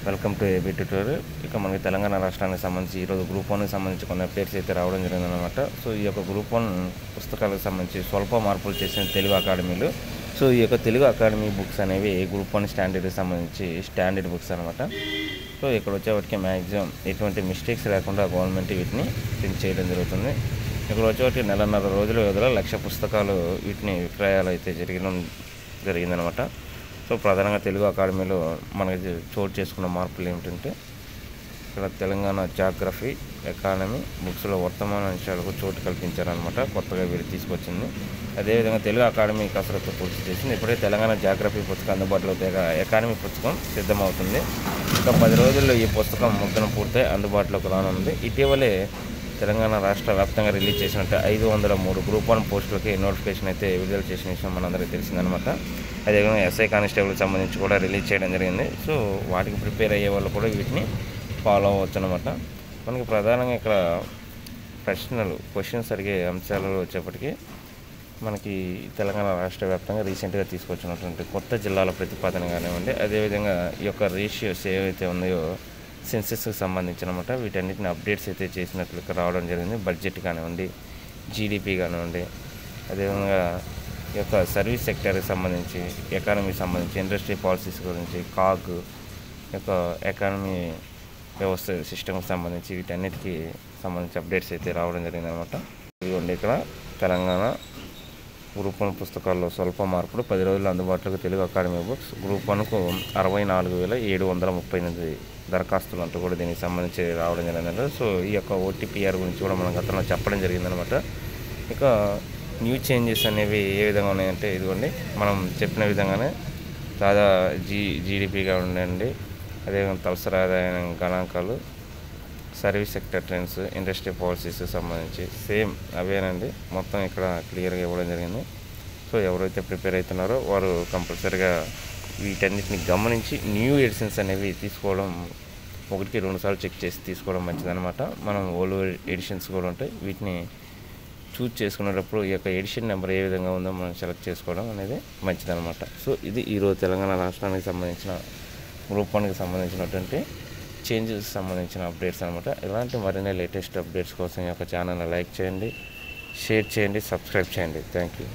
Welcome to AB tutorial. ఇక మనకి తెలంగాణ రాష్ట్రానికి సంబంధించి ఈరోజు గ్రూప్ 1కి సంబంధించి కొన్ని అప్డేట్స్ అయితే రావడం జరిగిందనమాట. సో ఈ యొక్క గ్రూప్ 1 పుస్తకాలకు సంబంధించి స్వల్ప మార్పులు చేసిన తెలుగు అకాడమీలు. సో ఈ యొక్క తెలుగు అకాడమీ బుక్స్ అనేవి గ్రూప్ 1 స్టాండర్డ్కి సంబంధించి స్టాండర్డ్ బుక్స్ అనమాట. సో ఇక్కడ వచ్చేవాటికి మ్యాక్సిమం ఎటువంటి మిస్టేక్స్ లేకుండా గవర్నమెంట్ వీటిని ప్రింట్ చేయడం జరుగుతుంది. ఇక్కడ వచ్చేవాటికి 1.5 రోజుల వ్యవధిలో 1,00,000 పుస్తకాలు వీటిని విక్రయాలు అయితే జరిగిందనమాట. సో ప్రధానంగా తెలుగు అకాడమీలో మనకి చోటు చేసుకున్న మార్పులు ఏమిటంటే, ఇక్కడ తెలంగాణ జాగ్రఫీ ఎకానమీ బుక్స్లో వర్తమాన అంశాలకు చోటు కల్పించారనమాట. కొత్తగా వీరు తీసుకొచ్చింది. అదేవిధంగా తెలుగు అకాడమీ కసరత్తు పూర్తి చేసింది. ఇప్పుడే తెలంగాణ జాగ్రఫీ పుస్తకం అందుబాటులో ఎకానమీ పుస్తకం సిద్ధమవుతుంది. ఇంకా 10 రోజుల్లో ఈ పుస్తకం ముద్రణ పూర్తయి అందుబాటులోకి రానుంది. ఇటీవలే తెలంగాణ రాష్ట్ర వ్యాప్తంగా రిలీజ్ చేసినట్టు 503 గ్రూప్ 1 పోస్టులకి నోటిఫికేషన్ అయితే విడుదల చేసిన విషయం మనందరికీ తెలిసిందనమాట. అదేవిధంగా si&constable సంబంధించి కూడా రిలీజ్ చేయడం జరిగింది. సో వాటికి ప్రిపేర్ అయ్యే వాళ్ళు కూడా వీటిని ఫాలో అవ్వచ్చు అనమాట. మనకి ప్రధానంగా ఇక్కడ క్వశ్చన్స్ అడిగే అంశాలలో వచ్చేప్పటికీ మనకి తెలంగాణ రాష్ట్ర వ్యాప్తంగా రీసెంట్గా తీసుకొచ్చినటువంటి కొత్త జిల్లాల ప్రతిపాదన కానివ్వండి, అదేవిధంగా ఈ యొక్క రేషియోస్ ఏవైతే ఉన్నాయో సెన్సెస్కి సంబంధించినమాట వీటన్నిటిని అప్డేట్స్ అయితే చేసినట్లు రావడం జరిగింది. బడ్జెట్ కానివ్వండి, జీడిపి కానివ్వండి, అదేవిధంగా ఈ యొక్క సర్వీస్ సెక్టర్కి సంబంధించి, ఎకానమీకి సంబంధించి, ఇండస్ట్రీ పాలసీస్ గురించి, కాగ్ యొక్క ఎకానమీ వ్యవస్థ సిస్టమ్కి సంబంధించి వీటన్నిటికీ సంబంధించి అప్డేట్స్ అయితే రావడం జరిగిందనమాట. ఇదిగోండి ఇక్కడ తెలంగాణ గ్రూప్ 1 పుస్తకాల్లో స్వల్ప మార్పులు 10 రోజుల్లో అందుబాటులోకి తెలుగు అకాడమీ బుక్స్. గ్రూప్ 1కు 64,738 దరఖాస్తులు అంటూ కూడా దీనికి సంబంధించి రావడం జరిగిందంట. సో ఈ యొక్క ఓటీపీఆర్ గురించి కూడా మనం గతంలో చెప్పడం జరిగిందనమాట. ఇక న్యూ చేంజెస్ అనేవి ఏ విధంగా ఉన్నాయంటే, ఇదిగోండి మనం చెప్పిన విధంగానే జీడిపిగా ఉండండి, అదేవిధంగా తలసరి ఆదాయ గణాంకాలు, service sector trends, industry policies సంబంధించి సేమ్ అవేనండి. మొత్తం ఇక్కడ క్లియర్గా ఇవ్వడం జరిగింది. సో ఎవరైతే ప్రిపేర్ అవుతున్నారో వారు కంపల్సరీగా వీటన్నిటిని గమనించి న్యూ ఎడిషన్స్ అనేవి తీసుకోవడం 1-2 సార్లు చెక్ చేసి తీసుకోవడం మంచిదన్నమాట. మనం ఓల్డ్ ఎడిషన్స్ కూడా ఉంటాయి, వీటిని చూజ్ చేసుకునేటప్పుడు ఈ యొక్క ఎడిషన్ నెంబర్ ఏ విధంగా ఉందో మనం సెలెక్ట్ చేసుకోవడం అనేది మంచిదన్నమాట. సో ఇది ఈరోజు తెలంగాణ రాష్ట్రానికి సంబంధించిన గ్రూప్ 1కి సంబంధించినటువంటి చేంజెస్ సంబంధించిన అప్డేట్స్ అనమాట. ఇలాంటి మరిన్ని లేటెస్ట్ అప్డేట్స్ కోసం ఈ యొక్క ఛానల్ని లైక్ చేయండి, షేర్ చేయండి, సబ్స్క్రైబ్ చేయండి. Thank you.